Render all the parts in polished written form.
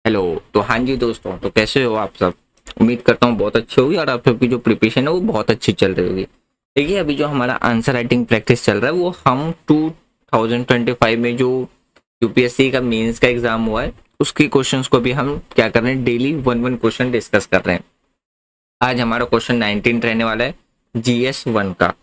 Hello. तो हाँ जी दोस्तों, तो कैसे हो आप सब। उम्मीद करता हूँ बहुत अच्छी होगी और आप सबकी जो प्रिपरेशन है वो बहुत अच्छी चल रही होगी। देखिए, अभी जो हमारा आंसर राइटिंग प्रैक्टिस चल रहा है वो हम 2025 में जो यूपीएससी का मेंस का एग्जाम हुआ है उसके क्वेश्चंस को भी हम क्या कर रहे हैं, daily one one question discuss कर रहे हैं। आज हमारा क्वेश्चन 19 रहने वाला है जीएस 1 का।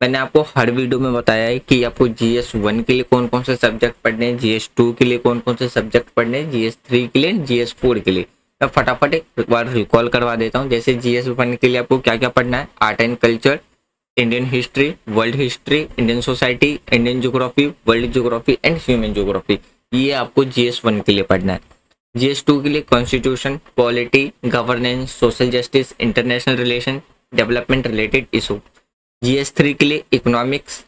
मैंने आपको हर वीडियो में बताया है कि आपको जीएस 1 के लिए कौन कौन से सब्जेक्ट पढ़ने हैं, जीएस 2 के लिए कौन कौन से सब्जेक्ट पढ़ने हैं, जीएस 3 के लिए, जीएस 4 के लिए। मैं फटाफट एक बार रिकॉल करवा देता हूँ। जैसे जीएस 1 के लिए आपको क्या क्या पढ़ना है: art and culture, Indian history, world history, Indian society, Indian geography, world geography and human geography. ये आपको जीएस 1 के लिए पढ़ना है। जीएस 2 के लिए constitution, polity, governance, social justice, international relation, development related issue. GS 3 के लिए economics,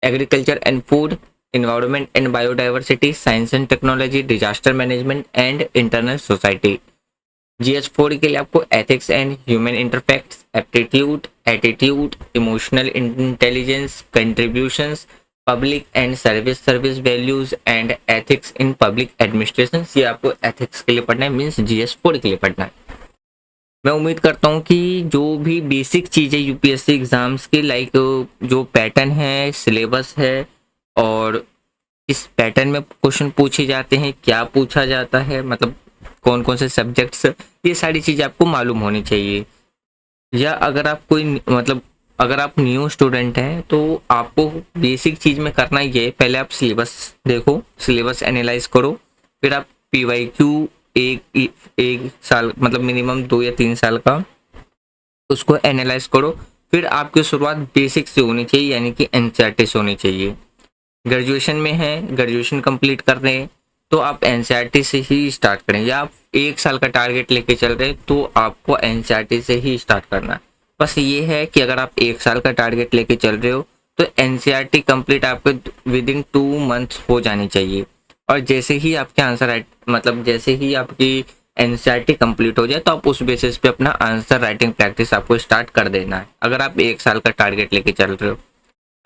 agriculture and food, environment and biodiversity, science and technology, disaster management and internal society. GS 4 के लिए आपको ethics and human interfaces, aptitude, attitude, emotional intelligence, contributions, public and service, service values and ethics in public administration. ये आपको ethics के लिए पढ़ना है, means GS 4 के लिए पढ़ना है। मैं उम्मीद करता हूँ कि जो भी बेसिक चीज़ें यूपीएससी एग्ज़ाम्स के, लाइक जो पैटर्न है, सिलेबस है और इस पैटर्न में क्वेश्चन पूछे जाते हैं, क्या पूछा जाता है, मतलब कौन कौन से सब्जेक्ट्स, ये सारी चीज़ें आपको मालूम होनी चाहिए। या अगर आप कोई मतलब अगर आप न्यू स्टूडेंट हैं तो आपको बेसिक चीज़ में करना ये है, पहले आप सिलेबस देखो, सिलेबस एनालाइज करो, फिर आप पीवाईक्यू एक साल मतलब मिनिमम 2 या 3 साल का उसको एनालाइज करो। फिर आपकी शुरुआत बेसिक से होनी चाहिए, यानी कि एनसीईआरटी से होनी चाहिए। ग्रेजुएशन में है, ग्रेजुएशन कंप्लीट कर रहे हैं तो आप एनसीईआरटी से ही स्टार्ट करें, या आप 1 साल का टारगेट लेके चल रहे हैं तो आपको एनसीईआरटी से ही स्टार्ट करना है। बस ये है कि अगर आप 1 साल का टारगेट लेके चल रहे हो तो एनसीईआरटी कंप्लीट आपको विद इन 2 मंथ्स हो जानी चाहिए। और जैसे ही आपके आंसर राइट मतलब जैसे ही आपकी एनसीईआरटी कंप्लीट हो जाए तो आप उस बेसिस पे अपना आंसर राइटिंग प्रैक्टिस आपको स्टार्ट कर देना है, अगर आप 1 साल का टारगेट लेके चल रहे हो।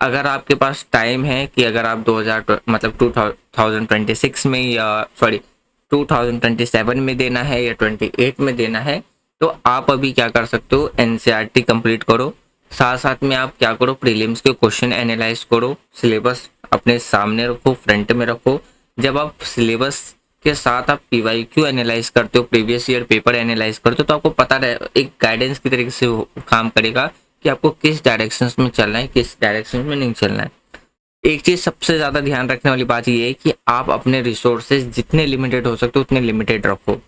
अगर आपके पास टाइम है कि अगर आप 2026 में या 2027 में देना है या 28 में देना है, तो आप अभी क्या कर सकते हो, एनसीईआरटी कंप्लीट करो, साथ साथ में आप क्या करो, प्रीलिम्स के क्वेश्चन एनालाइज करो, सिलेबस अपने सामने रखो, फ्रंट में रखो। जब आप सिलेबस के साथ आप पीवाईक्यू एनालाइज करते हो, प्रीवियस ईयर पेपर एनालाइज करते हो, तो आपको पता रहे, एक गाइडेंस की तरीके से काम करेगा कि आपको किस डायरेक्शन में चलना है, किस डायरेक्शन में नहीं चलना है। एक चीज सबसे ज्यादा ध्यान रखने वाली बात ये है कि आप अपने रिसोर्सेज जितने लिमिटेड हो सकते हो उतने लिमिटेड रखो।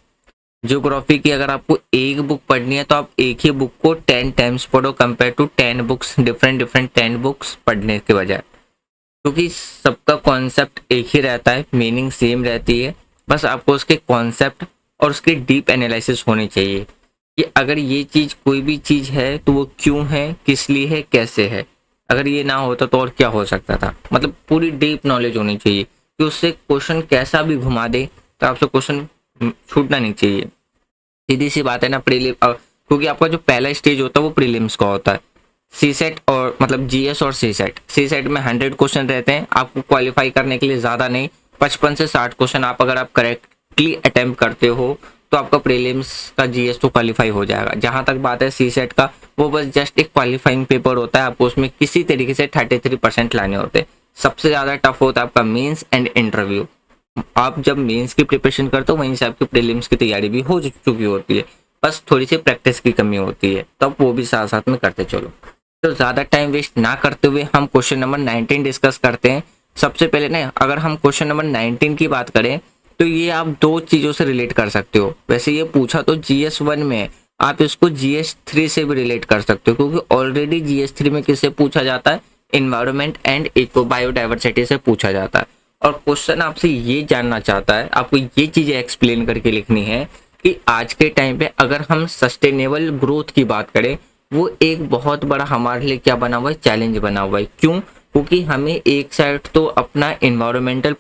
ज्योग्राफी की अगर आपको एक बुक पढ़नी है तो आप एक ही बुक को 10 टाइम्स पढ़ो, compare to 10 books, different different 10 books पढ़ने के बजाय, क्योंकि सबका कॉन्सेप्ट एक ही रहता है, मीनिंग सेम रहती है। बस आपको उसके कॉन्सेप्ट और उसकी डीप एनालिसिस होनी चाहिए कि अगर ये चीज़ कोई भी चीज़ है तो वो क्यों है, किस लिए है, कैसे है। अगर ये ना होता तो और क्या हो सकता था, मतलब पूरी डीप नॉलेज होनी चाहिए कि उससे क्वेश्चन कैसा भी घुमा दे तो आपसे क्वेश्चन छूटना नहीं चाहिए। सीधी सी बात है ना, क्योंकि आपका जो पहला स्टेज होता है वो प्रीलिम्स का होता है। सी सेट और मतलब जीएस और सी सेट में 100 क्वेश्चन रहते हैं, आपको क्वालिफाई करने के लिए ज़्यादा नहीं, 55 से 60 क्वेश्चन आप अगर आप करेक्टली अटेम्प्ट करते हो तो आपका प्रीलिम्स का जीएस तो क्वालिफाई हो जाएगा। जहाँ तक बात है सी सेट का, वो बस जस्ट एक क्वालिफाइंग पेपर होता है, आपको उसमें किसी तरीके से 33% लाने होते हैं। सबसे ज़्यादा टफ होता है आपका मेंस एंड इंटरव्यू। आप जब मेंस की प्रिपरेशन करते हो वहीं से आपकी प्रीलिम्स की तैयारी भी हो चुकी होती है, बस थोड़ी सी प्रैक्टिस की कमी होती है, तब वो भी साथ साथ में करते चलो। तो ज़्यादा टाइम वेस्ट ना करते हुए हम क्वेश्चन नंबर 19 डिस्कस करते हैं। सबसे पहले ना, अगर हम क्वेश्चन नंबर 19 की बात करें तो ये आप दो चीज़ों से रिलेट कर सकते हो। वैसे ये पूछा तो जीएस 1 में है, आप इसको जीएस 3 से भी रिलेट कर सकते हो, क्योंकि ऑलरेडी जीएस 3 में किससे पूछा जाता है, इन्वायरमेंट एंड इको बायोडाइवर्सिटी से पूछा जाता है। और क्वेश्चन आपसे ये जानना चाहता है, आपको ये चीज़ें एक्सप्लेन करके लिखनी है कि आज के टाइम पे अगर हम सस्टेनेबल ग्रोथ की बात करें, वो एक बहुत बड़ा हमारे लिए क्या बना हुआ है, चैलेंज बना हुआ है। क्यों? क्योंकि हमें एक साइड तो अपना इन्वायरमेंटल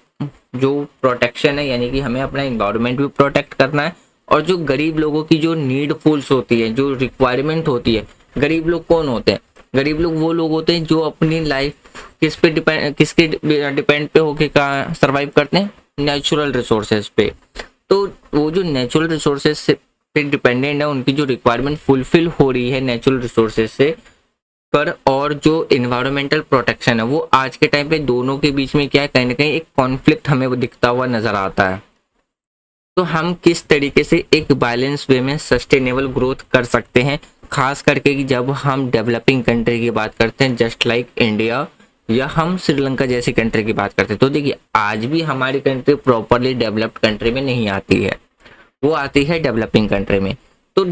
जो प्रोटेक्शन है, यानी कि हमें अपना इन्वायरमेंट भी प्रोटेक्ट करना है, और जो गरीब लोगों की जो नीडफुल्स होती है, जो रिक्वायरमेंट होती है, गरीब लोग कौन होते हैं, गरीब लोग वो लोग होते हैं जो अपनी लाइफ किसके डिपेंड पे होके का सर्वाइव करते हैं, नेचुरल रिसोर्सेज पे। तो वो जो नेचुरल रिसोर्सेज से डिपेंडेंट है, उनकी जो रिक्वायरमेंट फुलफिल हो रही है नेचुरल रिसोर्सेज से पर, और जो इन्वायरमेंटल प्रोटेक्शन है वो आज के टाइम पे दोनों के बीच में क्या है, कहीं ना कहीं एक कॉन्फ्लिक्ट हमें वो दिखता हुआ नजर आता है। तो हम किस तरीके से एक बैलेंस वे में सस्टेनेबल ग्रोथ कर सकते हैं, खास करके कि जब हम डेवलपिंग कंट्री की बात करते हैं जस्ट लाइक इंडिया या हम श्रीलंका जैसी कंट्री की बात करते हैं। तो देखिए आज भी हमारी कंट्री प्रॉपरली डेवलप्ड कंट्री में नहीं आती है, वो आती है डेवलपिंग कंट्री में। तो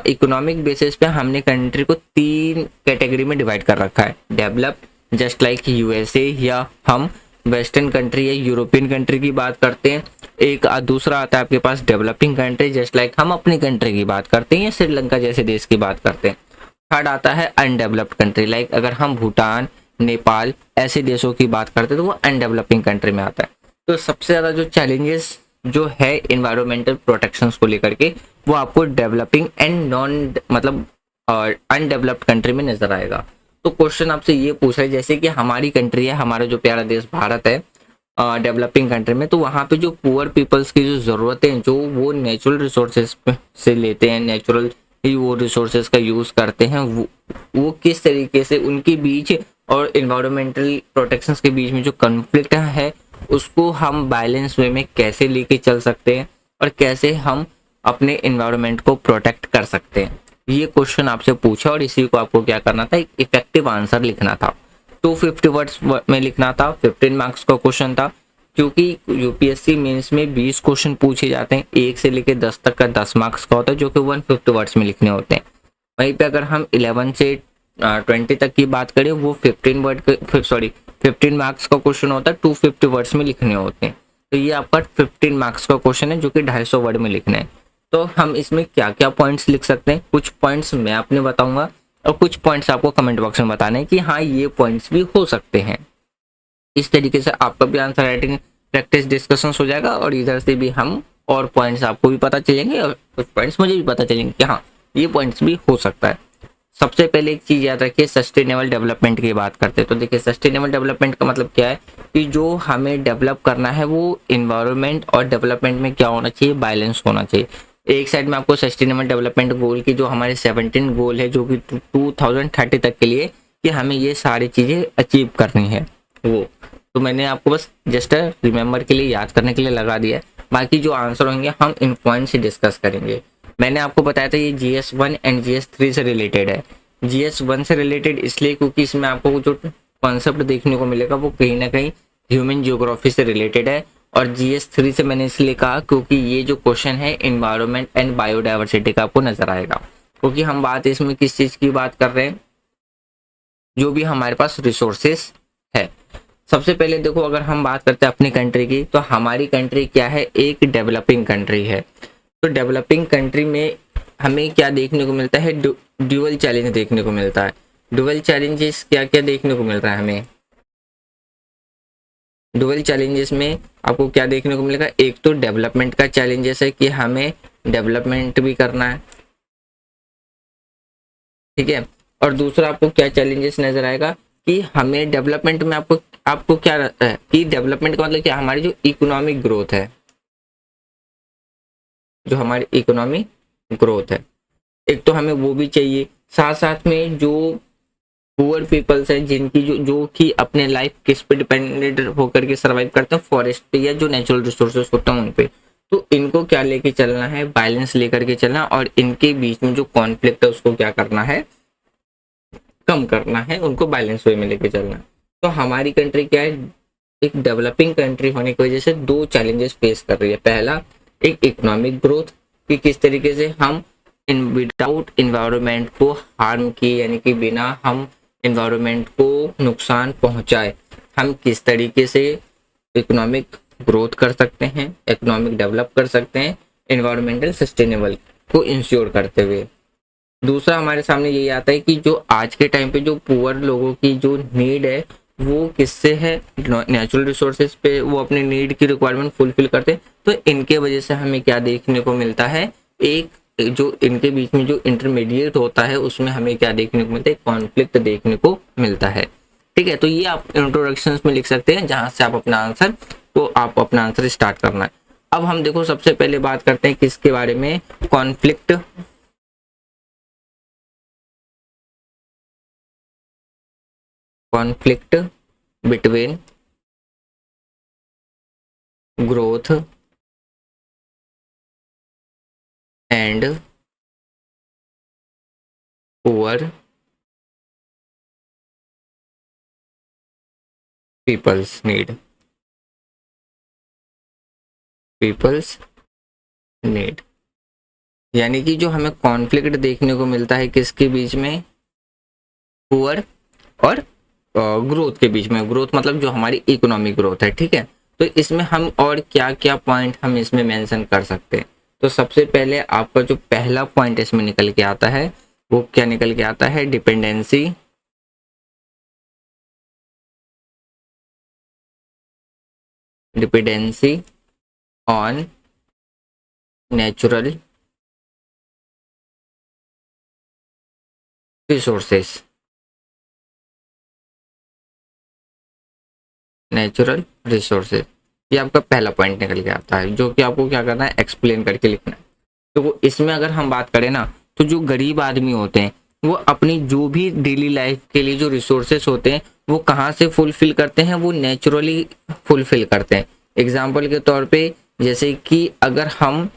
इकोनॉमिक बेसिस पे हमने कंट्री को 3 कैटेगरी में डिवाइड कर रखा है, डेवलप्ड जस्ट लाइक यूएसए या हम वेस्टर्न कंट्री या यूरोपियन कंट्री की बात करते हैं। एक दूसरा आता है आपके पास डेवलपिंग कंट्री जस्ट लाइक हम अपनी कंट्री की बात करते हैं या श्रीलंका जैसे देश की बात करते हैं। थर्ड आता है अनडेवलप्ड कंट्री, लाइक अगर हम भूटान, नेपाल ऐसे देशों की बात करते हैं तो वो अनडेवलपिंग कंट्री में आता है। तो सबसे ज़्यादा जो चैलेंजेस जो है इन्वायरमेंटल प्रोटेक्शंस को लेकर के वो आपको डेवलपिंग एंड नॉन मतलब अनडेवलप्ड कंट्री में नजर आएगा। तो क्वेश्चन आपसे ये पूछ रहा है जैसे कि हमारी कंट्री है, हमारा जो प्यारा देश भारत है डेवलपिंग कंट्री में, तो वहाँ पे जो पुअर पीपल्स की जो ज़रूरतें जो वो नेचुरल रिसोर्सेज से लेते हैं, नेचुरल ही वो रिसोर्सेज का यूज़ करते हैं, वो किस तरीके से उनके बीच और इन्वायरमेंटल प्रोटेक्शंस के बीच में जो कॉन्फ्लिक्ट है उसको हम बैलेंस वे में कैसे लेके चल सकते हैं और कैसे हम अपने इन्वायरमेंट को प्रोटेक्ट कर सकते हैं, ये क्वेश्चन आपसे पूछा और इसी को आपको क्या करना था, एक इफेक्टिव आंसर लिखना था। 250 वर्ड्स में लिखना था, 15 मार्क्स का क्वेश्चन था। क्योंकि यूपीएससी मेंस में 20 क्वेश्चन पूछे जाते हैं, 1 से लेकर 10 तक का 10 मार्क्स का होता है जो कि 150 वर्ड्स में लिखने होते हैं। वहीं पे अगर हम 11 से 20 तक की बात करें वो 15 मार्क्स का क्वेश्चन होता है, 250 वर्ड्स में लिखने होते हैं। तो ये आपका 15 मार्क्स का क्वेश्चन है जो कि 250 वर्ड में लिखना है। तो हम इसमें क्या क्या पॉइंट्स लिख सकते हैं, कुछ पॉइंट्स मैं आपने बताऊंगा और कुछ पॉइंट्स आपको कमेंट बॉक्स में बताने हैं कि हाँ ये पॉइंट्स भी हो सकते हैं। इस तरीके से आपका भी आंसर राइटिंग प्रैक्टिस डिस्कशंस हो जाएगा और इधर से भी हम और पॉइंट्स आपको भी पता चलेंगे और कुछ पॉइंट्स मुझे भी पता चलेंगे कि हाँ ये पॉइंट्स भी हो सकता है। सबसे पहले एक चीज़ याद रखिए, सस्टेनेबल डेवलपमेंट की बात करते हैं तो देखिए सस्टेनेबल डेवलपमेंट का मतलब क्या है कि जो हमें डेवलप करना है वो इन्वायरमेंट और डेवलपमेंट में क्या होना चाहिए, बैलेंस होना चाहिए। एक साइड में आपको सस्टेनेबल डेवलपमेंट गोल की जो हमारे 17 गोल है जो कि 2030 तक के लिए कि हमें ये सारी चीज़ें अचीव करनी है, वो तो मैंने आपको बस जस्ट रिमेंबर के लिए, याद करने के लिए लगा दिया है। बाकी जो आंसर होंगे हम इन पॉइंट से डिस्कस करेंगे। मैंने आपको बताया था ये GS1 एंड GS3 से रिलेटेड है। GS1 से रिलेटेड इसलिए क्योंकि इसमें आपको जो कॉन्सेप्ट देखने को मिलेगा वो कहीं ना कहीं ह्यूमन जियोग्राफी से रिलेटेड है और GS3 से मैंने इसलिए कहा क्योंकि ये जो क्वेश्चन है इन्वायरमेंट एंड बायोडाइवर्सिटी का आपको नजर आएगा। क्योंकि हम बात इसमें किस चीज़ की बात कर रहे हैं, जो भी हमारे पास रिसोर्सेस है। सबसे पहले देखो अगर हम बात करते हैं अपनी कंट्री की तो हमारी कंट्री क्या है, एक डेवलपिंग कंट्री है। तो डेवलपिंग कंट्री में हमें क्या देखने को मिलता है, ड्यूअल चैलेंज देखने को मिलता है। ड्यूअल चैलेंजेस क्या क्या देखने को मिल रहा है हमें, ड्यूअल चैलेंजेस में आपको क्या देखने को मिलेगा, एक तो डेवलपमेंट का चैलेंजेस है कि हमें डेवलपमेंट भी करना है, ठीक है। और दूसरा आपको क्या चैलेंजेस नजर आएगा कि हमें डेवलपमेंट में आपको क्या रहता है कि डेवलपमेंट का मतलब क्या, हमारी जो इकोनॉमिक ग्रोथ है, जो हमारी इकोनॉमिक ग्रोथ है एक तो हमें वो भी चाहिए। साथ साथ में जो पुअर पीपल्स हैं जिनकी जो कि अपने लाइफ किस पे डिपेंडेंट होकर के सर्वाइव करते हैं, फॉरेस्ट पे या जो नेचुरल रिसोर्सेज होते हैं उन पे, तो इनको क्या लेके चलना है, बैलेंस लेकर के चलना और इनके बीच में जो कॉन्फ्लिक्ट है उसको क्या करना है, कम करना है, उनको बैलेंस वे में लेके चलना है। तो हमारी कंट्री क्या है, एक डेवलपिंग कंट्री होने की वजह से 2 चैलेंजेस फेस कर रही है। पहला एक इकोनॉमिक ग्रोथ कि किस तरीके से हम विदाउट इन्वायरमेंट को हार्म किए, यानी कि बिना हम इन्वायरमेंट को नुकसान पहुंचाए हम किस तरीके से इकोनॉमिक ग्रोथ कर सकते हैं, इकोनॉमिक डेवलप कर सकते हैं, इन्वायरमेंटल सस्टेनेबल को इंश्योर करते हुए। दूसरा हमारे सामने यही आता है कि जो आज के टाइम पे जो पुअर लोगों की जो नीड है वो किससे है, नेचुरल रिसोर्सेज पे वो अपनी नीड की रिक्वायरमेंट फुलफिल करते हैं। तो इनके वजह से हमें क्या देखने को मिलता है, एक जो इनके बीच में जो इंटरमीडिएट होता है उसमें हमें क्या देखने को मिलता है, कॉन्फ्लिक्ट देखने को मिलता है, ठीक है। तो ये आप इंट्रोडक्शंस में लिख सकते हैं जहां से आप अपना आंसर स्टार्ट करना है। अब हम देखो सबसे पहले बात करते हैं किसके बारे में, conflict conflict between growth and poor peoples need. यानी कि जो हमें कॉन्फ्लिक्ट देखने को मिलता है किसके बीच में, पुअर और ग्रोथ के बीच में। ग्रोथ मतलब जो हमारी इकोनॉमिक ग्रोथ है, ठीक है। तो इसमें हम और क्या क्या पॉइंट हम इसमें मेंशन कर सकते हैं। तो सबसे पहले आपका जो पहला पॉइंट इसमें निकल के आता है वो क्या निकल के आता है, डिपेंडेंसी ऑन नेचुरल रिसोर्सेस, ये आपका पहला पॉइंट निकल के आता है, जो कि आपको क्या करना है, एक्सप्लेन करके लिखना है। तो इसमें अगर हम बात करें ना, तो जो गरीब आदमी होते हैं वो अपनी जो भी डेली लाइफ के लिए जो रिसोर्सेस होते हैं वो कहाँ से फुलफिल करते हैं, वो नेचुरली फुलफिल करते हैं। एग्जाम्पल के तौर पे जैसे कि अगर हम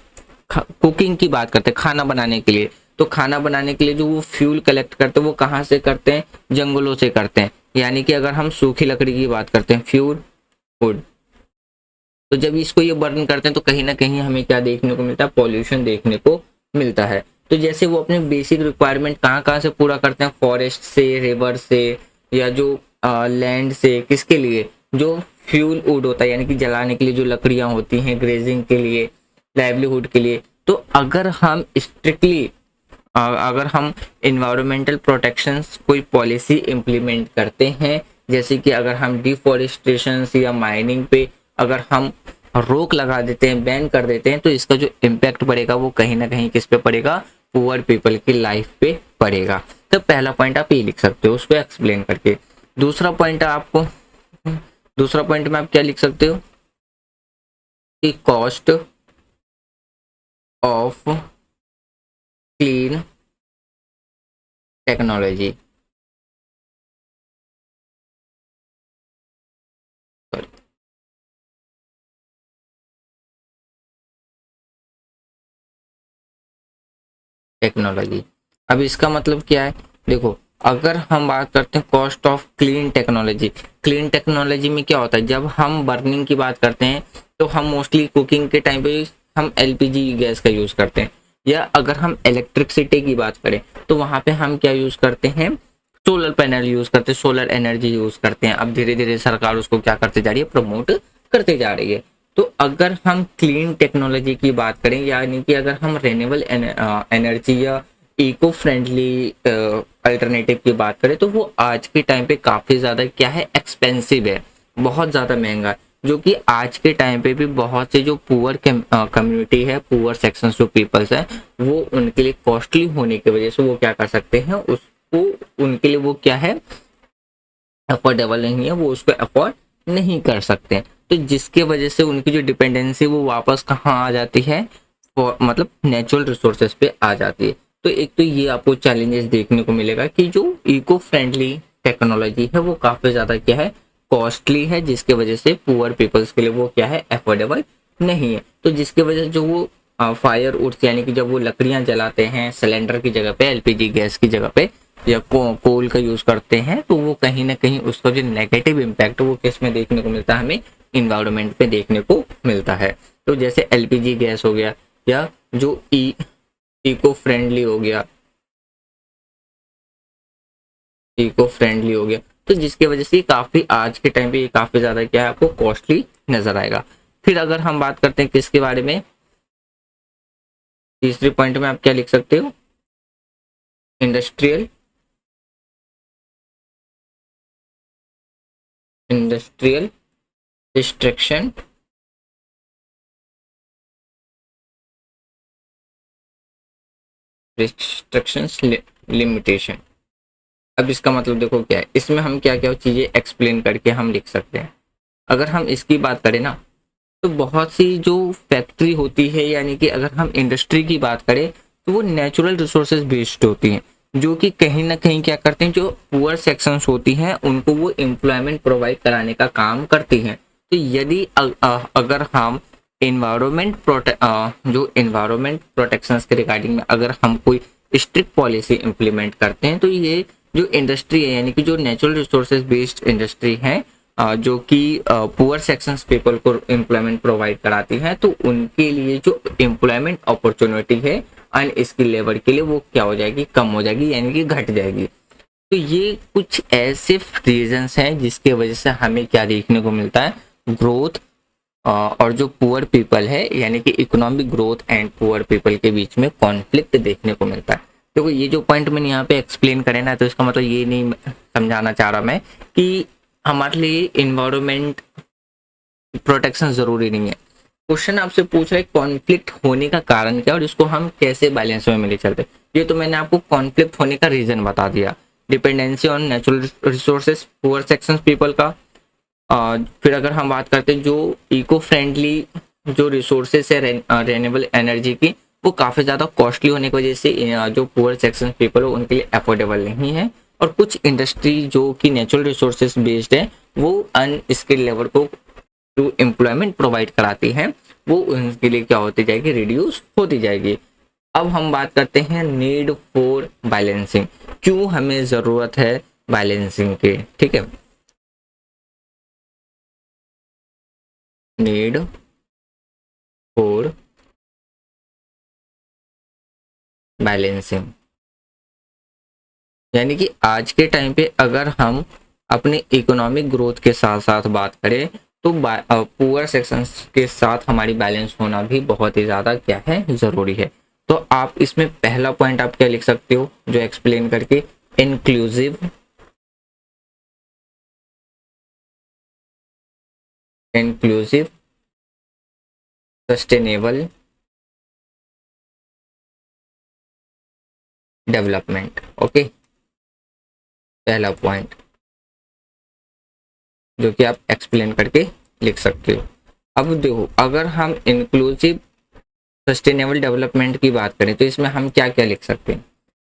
कुकिंग की बात करते हैं, खाना बनाने के लिए, तो खाना बनाने के लिए जो वो फ्यूल कलेक्ट करते हैं वो कहाँ से करते हैं, जंगलों से करते हैं। यानी कि अगर हम सूखी लकड़ी की बात करते हैं, फ्यूल वुड, तो जब इसको ये बर्न करते हैं तो कहीं ना कहीं हमें क्या देखने को मिलता है, पॉल्यूशन देखने को मिलता है। तो जैसे वो अपने बेसिक रिक्वायरमेंट कहाँ कहाँ से पूरा करते हैं, फॉरेस्ट से, रिवर से, या जो लैंड से, किसके लिए, जो फ्यूल वुड होता है यानी कि जलाने के लिए जो लकड़ियां होती हैं, ग्रेजिंग के लिए, लाइवलीहुड के लिए। तो अगर हम स्ट्रिक्टली अगर हम इन्वायरमेंटल प्रोटेक्शन कोई पॉलिसी इम्प्लीमेंट करते हैं, जैसे कि अगर हम डिफॉरेस्टेशन या माइनिंग पे अगर हम रोक लगा देते हैं, बैन कर देते हैं, तो इसका जो इम्पैक्ट पड़ेगा वो कहीं ना कहीं किस पे पड़ेगा, पुअर पीपल की लाइफ पे पड़ेगा। तो पहला पॉइंट आप ये लिख सकते हो उसको एक्सप्लेन करके। दूसरा पॉइंट में आप क्या लिख सकते हो कि कॉस्ट ऑफ क्लीन टेक्नोलॉजी, अब इसका मतलब क्या है, देखो अगर हम बात करते हैं cost of clean technology, clean technology में क्या होता है, जब हम बर्निंग की बात करते हैं तो हम मोस्टली कुकिंग के टाइम पे हम एलपीजी गैस का यूज करते हैं, या अगर हम इलेक्ट्रिसिटी की बात करें तो वहां पे हम क्या यूज करते हैं, सोलर पैनल यूज करते हैं, सोलर एनर्जी यूज करते हैं। अब धीरे धीरे सरकार उसको क्या करते जा रही है, प्रमोट करते जा रही है। तो अगर हम क्लीन टेक्नोलॉजी की बात करें, यानी कि अगर हम रेन्यूएबल एनर्जी या इको फ्रेंडली अल्टरनेटिव की बात करें, तो वो आज के टाइम पे काफ़ी ज़्यादा क्या है, एक्सपेंसिव है, बहुत ज़्यादा महंगा है, जो कि आज के टाइम पे भी बहुत से जो पुअर कम्युनिटी है, पुअर सेक्शन जो पीपल्स हैं, वो उनके लिए कॉस्टली होने की वजह से वो क्या कर सकते हैं, उसको उनके लिए वो क्या है, अफोर्डेबल नहीं है, वो उसको अफोर्ड नहीं कर सकते। तो जिसके वजह से उनकी जो डिपेंडेंसी वो वापस कहाँ आ जाती है, मतलब नेचुरल रिसोर्सेज पे आ जाती है। तो एक तो ये आपको चैलेंजेस देखने को मिलेगा कि जो इको फ्रेंडली टेक्नोलॉजी है वो काफ़ी ज़्यादा क्या है, कॉस्टली है, जिसके वजह से पुअर पीपल्स के लिए वो क्या है, अफोर्डेबल नहीं है। तो जिसके वजह से जो वो फायर वुड्स यानी कि जब वो लकड़ियां जलाते हैं सिलेंडर की जगह पे, एलपीजी गैस की जगह पे, या कोल का यूज करते हैं, तो वो कहीं ना कहीं उसका जो नेगेटिव इम्पैक्ट वो किस में देखने को मिलता है, हमें इन्वायरमेंट पे देखने को मिलता है। तो जैसे एलपीजी गैस हो गया, या जो इको फ्रेंडली हो गया, तो जिसकी वजह से काफी आज के टाइम पे ये काफी ज्यादा क्या है, आपको कॉस्टली नजर आएगा। फिर अगर हम बात करते हैं किसके बारे में, तीसरे पॉइंट में आप क्या लिख सकते हो, इंडस्ट्रियल रिस्ट्रिक्शन रिस्ट्रिक्शंस लिमिटेशन। अब इसका मतलब देखो क्या है, इसमें हम क्या क्या चीजें एक्सप्लेन करके हम लिख सकते हैं। अगर हम इसकी बात करें ना, तो बहुत सी जो फैक्ट्री होती है, यानी कि अगर हम इंडस्ट्री की बात करें तो वो नेचुरल रिसोर्सेज बेस्ड होती हैं, जो कि कहीं ना कहीं क्या करते हैं, जो पुअर सेक्शंस होती हैं उनको वो एम्प्लॉयमेंट प्रोवाइड कराने का काम करती हैं। तो यदि अगर हम जो इन्वायरमेंट प्रोटेक्शंस के रिगार्डिंग में अगर हम कोई स्ट्रिक्ट पॉलिसी इंप्लीमेंट करते हैं, तो ये जो इंडस्ट्री है, यानी कि जो नेचुरल रिसोर्सेज बेस्ड इंडस्ट्री है, जो कि पुअर सेक्शंस पीपल को एम्प्लॉयमेंट प्रोवाइड कराती है, तो उनके लिए जो एम्प्लॉयमेंट अपॉर्चुनिटी है अनस्किल लेबर के लिए वो क्या हो जाएगी, कम हो जाएगी, यानी कि घट जाएगी। तो ये कुछ ऐसे रीजंस हैं जिसके वजह से हमें क्या देखने को मिलता है, ग्रोथ और जो पुअर पीपल है, यानी कि economic growth and poor people के बीच में कॉन्फ्लिक्ट देखने को मिलता है। देखो ये जो पॉइंट मैंने यहाँ पे एक्सप्लेन करे ना, तो इसका मतलब ये नहीं समझाना चाह रहा मैं कि हमारे लिए इन्वायरमेंट प्रोटेक्शन जरूरी नहीं है। क्वेश्चन आपसे पूछ रहा है कॉन्फ्लिक्ट होने का कारण क्या और इसको हम कैसे बैलेंस में मिले चलते। ये तो मैंने आपको कॉन्फ्लिक्ट होने का रीजन बता दिया, dependency on natural resources, poor sections people का। फिर अगर हम बात करते हैं जो इको फ्रेंडली जो रिसोर्सेस है रेन्यूएबल एनर्जी की, वो काफ़ी ज़्यादा कॉस्टली होने की वजह से जो पुअर सेक्शन पीपल हो उनके लिए अफोर्डेबल नहीं है। और कुछ इंडस्ट्री जो कि नेचुरल रिसोर्सेज बेस्ड है वो अनस्किल्ड लेबर को जो एम्प्लॉयमेंट प्रोवाइड कराती है वो उनके लिए क्या होती जाएगी, रिड्यूस होती जाएगी। अब हम बात करते हैं नीड फॉर बैलेंसिंग, क्यों हमें ज़रूरत है बैलेंसिंग के। ठीक है, नीड फॉर बैलेंसिंग, यानी कि आज के टाइम पे अगर हम अपने इकोनॉमिक ग्रोथ के साथ साथ बात करें तो पुअर सेक्शंस के साथ हमारी बैलेंस होना भी बहुत ही ज़्यादा क्या है, ज़रूरी है। तो आप इसमें पहला पॉइंट आप क्या लिख सकते हो जो एक्सप्लेन करके, inclusive, inclusive sustainable development. Okay, पहला पॉइंट जो कि आप एक्सप्लेन करके लिख सकते हो। अब देखो अगर हम इंक्लूसिव सस्टेनेबल डेवलपमेंट की बात करें तो इसमें हम क्या क्या लिख सकते हैं।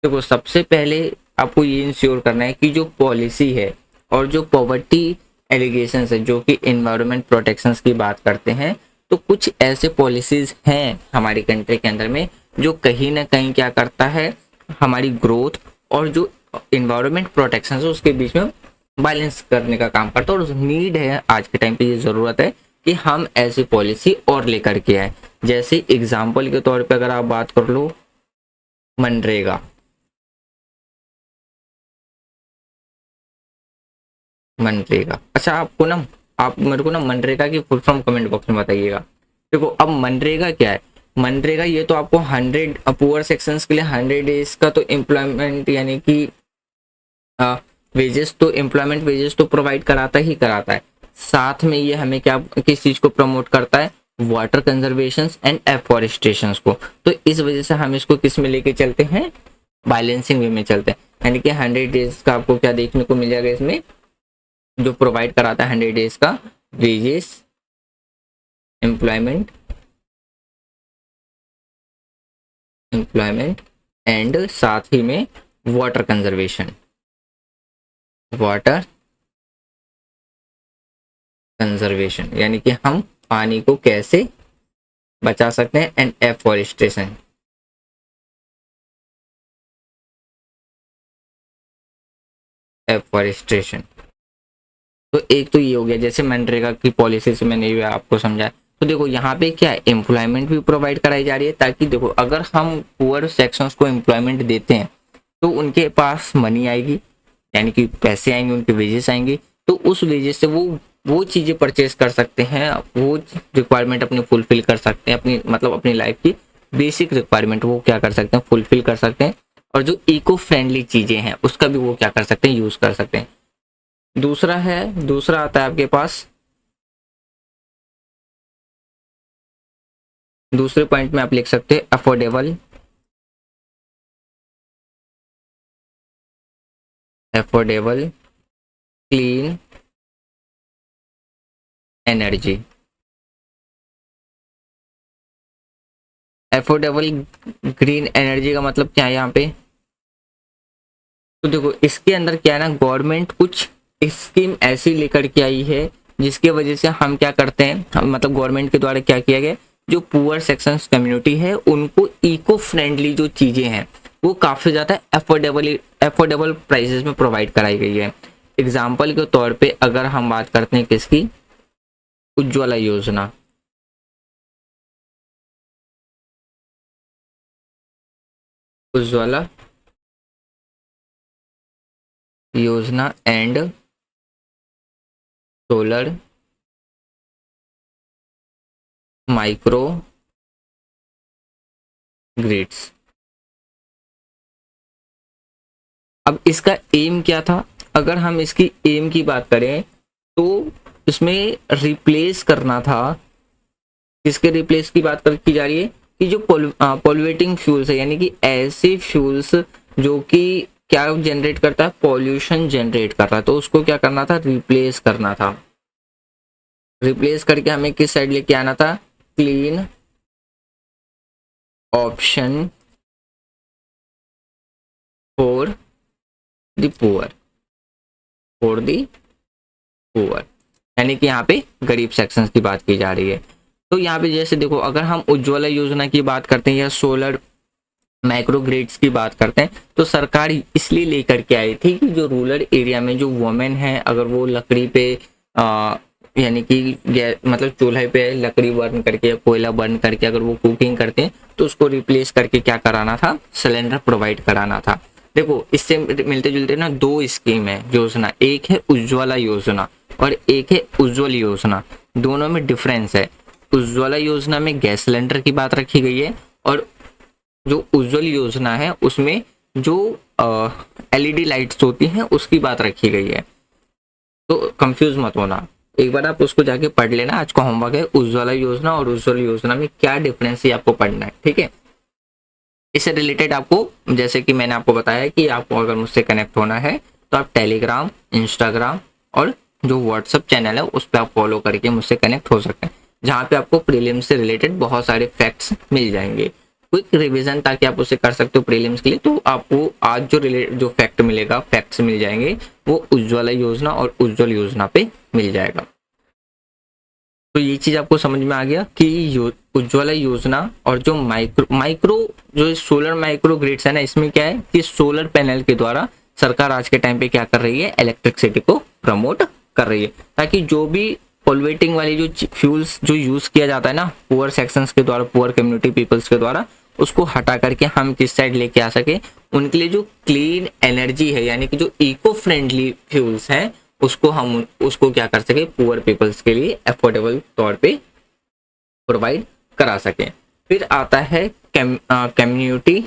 देखो सबसे पहले आपको ये इंश्योर करना है कि जो पॉलिसी है और जो पॉवर्टी एलिगेशंस है जो कि एनवायरनमेंट प्रोटेक्शंस की बात करते हैं, तो कुछ ऐसे पॉलिसीज हैं हमारी कंट्री के अंदर में जो कहीं ना कहीं क्या करता है, हमारी ग्रोथ और जो इन्वायरमेंट प्रोटेक्शन है उसके बीच में बैलेंस करने का काम करता है। और नीड है आज के टाइम पे, ये ज़रूरत है कि हम ऐसी पॉलिसी और लेकर के आए। जैसे एग्जाम्पल के तौर पे अगर आप बात कर लो मनरेगा, मनरेगा, अच्छा आपको ना, आप मेरे को ना मनरेगा की फुल फॉर्म कमेंट बॉक्स में बताइएगा। देखो अब मनरेगा क्या है, मनरेगा ये तो आपको 100 पुअर सेक्शंस के लिए 100 डेज का तो एम्प्लॉयमेंट यानी कि वेजेस तो एम्प्लॉयमेंट वेजेस तो प्रोवाइड कराता ही कराता है। साथ में ये हमें क्या किस चीज को प्रमोट करता है, वाटर कंजर्वेशन एंड एफॉरेस्टेशन को। तो इस वजह से हम इसको किस में लेके चलते हैं, बैलेंसिंग वे में चलते हैं। यानी कि 100 डेज का आपको क्या देखने को मिल जाएगा इसमें, जो प्रोवाइड कराता है 100 डेज का वेजेस, एम्प्लॉयमेंट, एम्प्लॉयमेंट एंड साथ ही में वाटर कंजर्वेशन, वाटर कंजर्वेशन, यानी कि हम पानी को कैसे बचा सकते हैं, एंड एफॉरेस्टेशन, एफॉरेस्टेशन। तो एक तो ये हो गया, जैसे मनरेगा की पॉलिसी से मैंने ये आपको समझाया। तो देखो यहाँ पे क्या है, एम्प्लॉयमेंट भी प्रोवाइड कराई जा रही है, ताकि देखो अगर हम पुअर सेक्शंस को एम्प्लॉयमेंट देते हैं तो उनके पास मनी आएगी, यानी कि पैसे आएंगे, उनके वेजेस आएंगे। तो उस वेजेस से वो चीज़ें परचेज कर सकते हैं, वो रिक्वायरमेंट अपनी फुलफिल कर सकते हैं, अपनी मतलब अपनी लाइफ की बेसिक रिक्वायरमेंट वो क्या कर सकते हैं, फुलफिल कर सकते हैं। और जो इको फ्रेंडली चीज़ें हैं उसका भी वो क्या कर सकते हैं, यूज़ कर सकते हैं। दूसरा आता है आपके पास, दूसरे पॉइंट में आप लिख सकते हैं affordable, affordable clean energy. Affordable green energy का मतलब क्या है यहाँ पे? तो देखो इसके अंदर क्या है ना, गवर्नमेंट कुछ स्कीम ऐसी लेकर के आई है जिसके वजह से हम क्या करते हैं, हम मतलब गवर्नमेंट के द्वारा क्या किया गया, जो पुअर सेक्शंस कम्युनिटी है उनको इको फ्रेंडली जो चीज़ें हैं वो काफ़ी ज़्यादा अफोर्डेबल प्राइसेस में प्रोवाइड कराई गई है। एग्जाम्पल के तौर पे अगर हम बात करते हैं किसकी, उज्ज्वला योजना। उज्ज्वला योजना एंड सोलर माइक्रो ग्रिड्स। अब इसका एम क्या था? अगर हम इसकी एम की बात करें तो इसमें रिप्लेस करना था, किसके रिप्लेस की बात कर की जा रही है कि जो पॉल्यूटिंग फ्यूल्स है, यानी कि ऐसे फ्यूल्स जो कि क्या जनरेट करता है, पॉल्यूशन जनरेट कर रहा है, तो उसको क्या करना था, रिप्लेस करना था। रिप्लेस करके हमें किस साइड लेके आना था, clean option for the poor, for the poor, यानी कि यहाँ पे गरीब सेक्शंस की बात की जा रही है। तो यहाँ पे जैसे देखो अगर हम उज्ज्वला योजना की बात करते हैं या सोलर माइक्रो ग्रिड्स की बात करते हैं, तो सरकार इसलिए लेकर के आई थी कि जो रूरल एरिया में जो वुमेन है, अगर वो लकड़ी पे यानी कि मतलब चूल्हे पे लकड़ी बर्न करके या कोयला बर्न करके अगर वो कुकिंग करते हैं तो उसको रिप्लेस करके क्या कराना था, सिलेंडर प्रोवाइड कराना था। देखो इससे मिलते जुलते ना दो स्कीम है, योजना, एक है उज्ज्वला योजना और एक है उज्ज्वल योजना। दोनों में डिफरेंस है। उज्ज्वला योजना में गैस सिलेंडर की बात रखी गई है और जो उज्ज्वल योजना है उसमें जो एलईडी लाइट्स होती हैं उसकी बात रखी गई है। तो कंफ्यूज मत होना, एक बार आप उसको जाके पढ़ लेना, आज का होमवर्क है उज्ज्वला योजना और उज्ज्वल योजना में क्या डिफरेंस है आपको पढ़ना है, ठीक है। इससे रिलेटेड आपको, जैसे कि मैंने आपको बताया कि आपको अगर मुझसे कनेक्ट होना है तो आप टेलीग्राम, इंस्टाग्राम और जो व्हाट्सअप चैनल है उस पर आप फॉलो करके मुझसे कनेक्ट हो सकते हैं, जहाँ पे आपको प्रीलिम्स से रिलेटेड बहुत सारे फैक्ट्स मिल जाएंगे, क्विक रिवीजन, ताकि आप उसे कर सकते हो प्रीलिम्स के लिए। तो आपको आज जो फैक्ट मिलेगा, फैक्ट्स मिल जाएंगे, वो उज्ज्वला योजना और उज्ज्वल योजना पे मिल जाएगा। तो ये चीज आपको समझ में आ गया कि उज्ज्वला योजना और जो माइक्रो माइक्रो जो सोलर माइक्रो ग्रिड्स है ना, इसमें क्या है कि सोलर पैनल के द्वारा सरकार आज के टाइम पे क्या कर रही है, इलेक्ट्रिसिटी को प्रमोट कर रही है, ताकि जो भी पोल्यूटिंग वाली जो फ्यूल्स जो यूज किया जाता है ना पुअर सेक्शंस के द्वारा, पुअर कम्युनिटी पीपल्स के द्वारा, उसको हटा करके हम किस साइड लेके आ सके, उनके लिए जो क्लीन एनर्जी है यानी कि जो इको फ्रेंडली फ्यूल्स है उसको हम उसको क्या कर सके, पुअर पीपल्स के लिए अफोर्डेबल तौर पे प्रोवाइड करा सके। फिर आता है community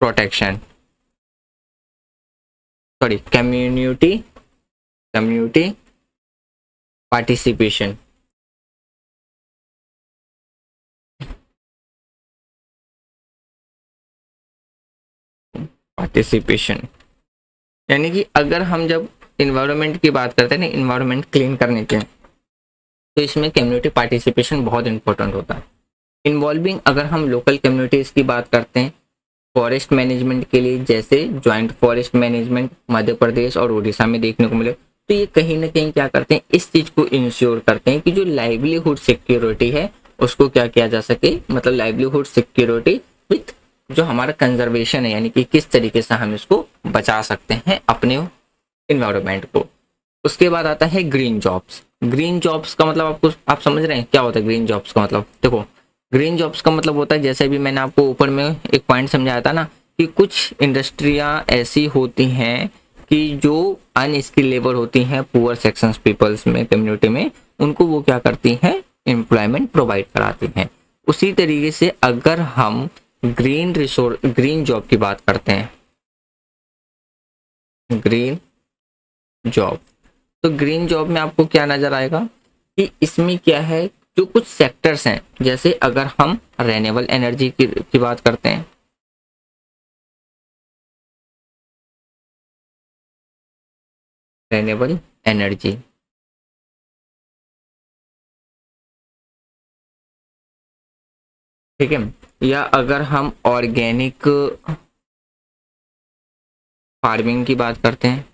protection, sorry community participation. Participation यानी कि अगर हम जब इन्वायरमेंट की बात करते हैं ना, इन्वायरमेंट क्लीन करने के, तो इसमें कम्युनिटी पार्टिसिपेशन बहुत इंपॉर्टेंट होता है। इन्वॉल्विंग, अगर हम लोकल कम्युनिटीज की बात करते हैं फॉरेस्ट मैनेजमेंट के लिए, जैसे joint forest management Madhya Pradesh और उड़ीसा में देखने को मिले, तो ये कहीं ना कहीं क्या करते हैं, इस चीज को इंश्योर करते हैं कि जो लाइवलीहुड सिक्योरिटी है उसको क्या किया जा सके, मतलब लाइवलीहुड सिक्योरिटी विथ जो हमारा कंजर्वेशन है, यानी कि किस तरीके से हम इसको बचा सकते हैं अपने इन्वायरमेंट को। उसके बाद आता है ग्रीन जॉब्स। ग्रीन जॉब्स का मतलब आपको, आप समझ रहे हैं क्या होता है ग्रीन जॉब्स का मतलब? देखो ग्रीन जॉब्स का मतलब होता है, जैसे भी मैंने आपको ऊपर में एक पॉइंट समझाया था ना, कि कुछ इंडस्ट्रियां ऐसी होती हैं कि जो अनस्किल लेबर होती हैं पुअर सेक्शंस पीपल्स में, कम्युनिटी में, उनको वो क्या करती हैं, एम्प्लॉयमेंट प्रोवाइड कराती हैं। उसी तरीके से अगर हम ग्रीन जॉब की बात करते हैं, ग्रीन जॉब, तो ग्रीन जॉब में आपको क्या नजर आएगा कि इसमें क्या है, जो कुछ सेक्टर्स हैं, जैसे अगर हम रेन्यूएबल एनर्जी की बात करते हैं, रेन्यूएबल एनर्जी, ठीक है। या अगर हम ऑर्गेनिक फार्मिंग की बात करते हैं,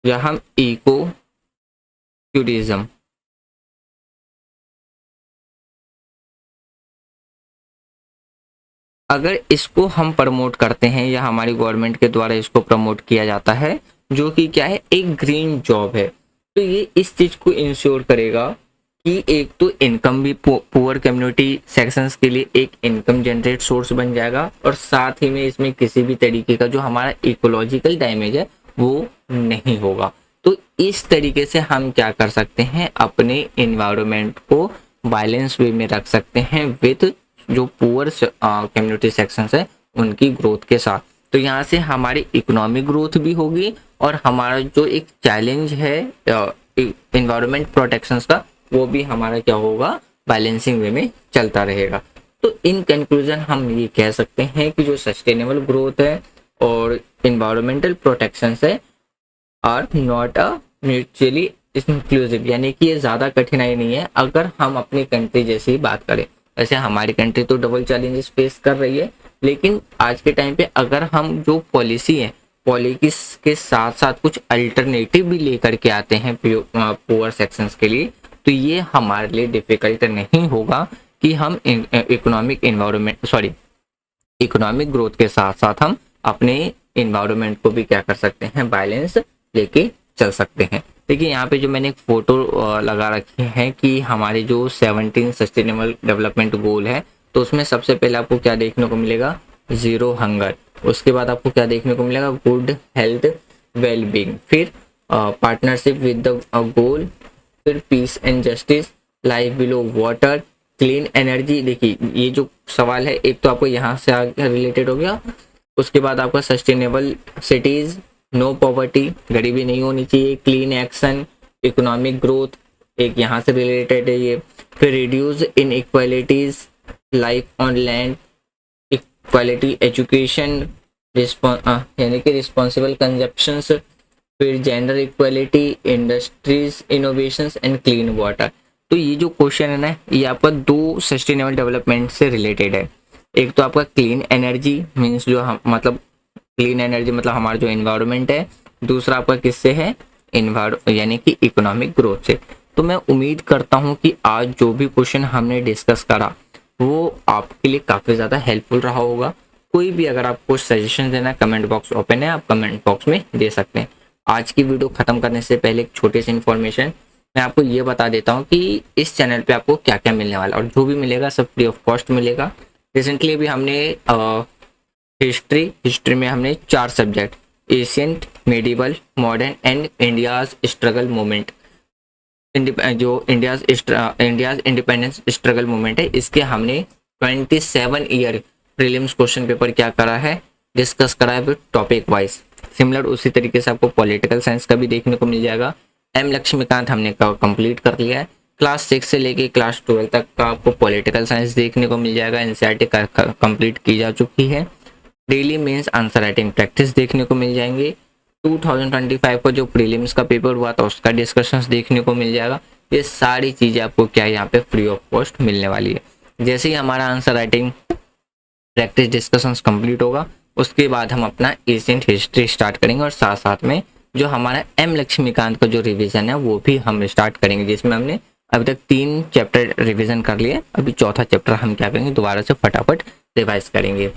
या हम इको टूरिज्म, अगर इसको हम प्रमोट करते हैं या हमारी गवर्नमेंट के द्वारा इसको प्रमोट किया जाता है, जो कि क्या है, एक ग्रीन जॉब है, तो ये इस चीज को इंश्योर करेगा कि एक तो इनकम भी पुअर कम्युनिटी सेक्शंस के लिए एक इनकम जनरेट सोर्स बन जाएगा, और साथ ही में इसमें किसी भी तरीके का जो हमारा इकोलॉजिकल डैमेज है वो नहीं होगा। तो इस तरीके से हम क्या कर सकते हैं, अपने इन्वायरमेंट को बैलेंस वे में रख सकते हैं विद जो पुअर कम्युनिटी सेक्शंस है उनकी ग्रोथ के साथ। तो यहाँ से हमारी इकोनॉमिक ग्रोथ भी होगी और हमारा जो एक चैलेंज है इन्वायरमेंट प्रोटेक्शन का, वो भी हमारा क्या होगा, बैलेंसिंग वे में चलता रहेगा। तो इन कंक्लूजन हम ये कह सकते हैं कि जो सस्टेनेबल ग्रोथ है और इन्वायरमेंटल प्रोटेक्शन है are not a mutually inclusive, यानी कि ये ज़्यादा कठिनाई नहीं है अगर हम अपनी कंट्री जैसी ही बात करें। वैसे हमारी कंट्री तो डबल चैलेंजेस फेस कर रही है, लेकिन आज के टाइम पे अगर हम जो पॉलिसी है, पॉलिसी के साथ साथ कुछ अल्टरनेटिव भी लेकर के आते हैं पुअर सेक्शंस के लिए, तो ये हमारे लिए डिफिकल्ट नहीं होगा कि हम इकोनॉमिक ग्रोथ के साथ साथ हम अपने इन्वायरमेंट को भी क्या कर सकते हैं, बैलेंस लेके चल सकते हैं। देखिए यहाँ पे जो मैंने एक फोटो लगा रखी है कि हमारे जो 17 सस्टेनेबल डेवलपमेंट गोल है, तो उसमें सबसे पहले आपको क्या देखने को मिलेगा, जीरो हंगर, उसके बाद आपको क्या देखने को मिलेगा, गुड हेल्थ वेलबींग, फिर पार्टनरशिप विद द गोल, फिर peace and justice, life below water, clean energy. देखिए ये जो सवाल है, एक तो आपको यहाँ से रिलेटेड हो गया, उसके बाद आपका सस्टेनेबल सिटीज, नो पॉवर्टी, गरीबी नहीं होनी चाहिए, क्लीन एक्शन, इकोनॉमिक ग्रोथ, एक यहाँ से रिलेटेड है ये, फिर reduce in equalities, life on land, equality education, यानी कि रिस्पॉन्सिबल कंजप्शन, फिर gender equality, industries innovations and clean water. तो ये जो क्वेश्चन है ना, ये आपका दो सस्टेनेबल डेवलपमेंट से रिलेटेड है। एक तो आपका क्लीन एनर्जी मीन्स जो हम मतलब क्लीन एनर्जी मतलब हमारा जो इन्वायरमेंट है, दूसरा आपका किससे है, यानी कि इकोनॉमिक ग्रोथ से। तो मैं उम्मीद करता हूँ कि आज जो भी क्वेश्चन हमने डिस्कस करा वो आपके लिए काफ़ी ज़्यादा हेल्पफुल रहा होगा। कोई भी अगर आपको सजेशन देना, कमेंट बॉक्स ओपन है, आप कमेंट बॉक्स में दे सकते हैं। आज की वीडियो खत्म करने से पहले एक छोटी सी इन्फॉर्मेशन मैं आपको ये बता देता हूँ कि इस चैनल पे आपको क्या क्या मिलने वाला है, और जो भी मिलेगा सब फ्री ऑफ कॉस्ट मिलेगा। रिसेंटली अभी हमने हिस्ट्री में हमने 4 subject, ancient, medieval, modern and India's struggle movement, जो इंडियाज इंडिपेंडेंस स्ट्रगल मूवमेंट है, इसके हमने 27 ईयर प्रीलिम्स क्वेश्चन पेपर क्या करा है, डिस्कस करा है विद टॉपिक वाइज। सिमिलर उसी तरीके से आपको पॉलिटिकल साइंस का भी देखने को मिल जाएगा। एम लक्ष्मीकांत हमने कंप्लीट कर लिया है। क्लास 6 से लेके क्लास 12 तक का आपको पॉलिटिकल साइंस देखने को मिल जाएगा, एनसीईआरटी कंप्लीट की जा चुकी है। Daily mains answer writing practice देखने को मिल जाएंगे। 2025 का जो प्रीलिम्स का पेपर हुआ था उसका डिस्कशंस देखने को मिल जाएगा। ये सारी चीज़ें आपको क्या यहाँ पे फ्री ऑफ कॉस्ट मिलने वाली है। जैसे ही हमारा answer writing practice discussions complete होगा, उसके बाद हम अपना एशियंट हिस्ट्री स्टार्ट करेंगे, और साथ साथ में जो हमारा एम लक्ष्मीकांत का जो रिवीजन है वो भी हम स्टार्ट करेंगे, जिसमें हमने अभी तक 3 चैप्टर रिवीजन कर लिए। अभी चौथा चैप्टर हम क्या करेंगे, दोबारा से फटाफट रिवाइज करेंगे।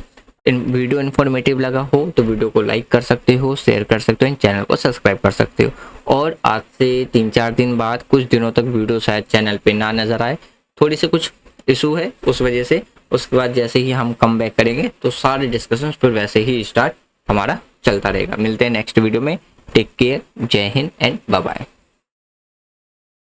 वीडियो इन्फॉर्मेटिव लगा हो तो वीडियो को लाइक कर सकते हो, शेयर कर सकते हो, चैनल को सब्सक्राइब कर सकते हो। और आज से 3-4 दिन बाद कुछ दिनों तक वीडियो शायद चैनल पे ना नज़र आए, थोड़ी सी कुछ इशू है उस वजह से। उसके बाद जैसे ही हम कम बैक करेंगे तो सारे डिस्कशन फिर वैसे ही स्टार्ट हमारा चलता रहेगा। मिलते हैं नेक्स्ट वीडियो में। टेक केयर, जय हिंद एंड बाय बाय।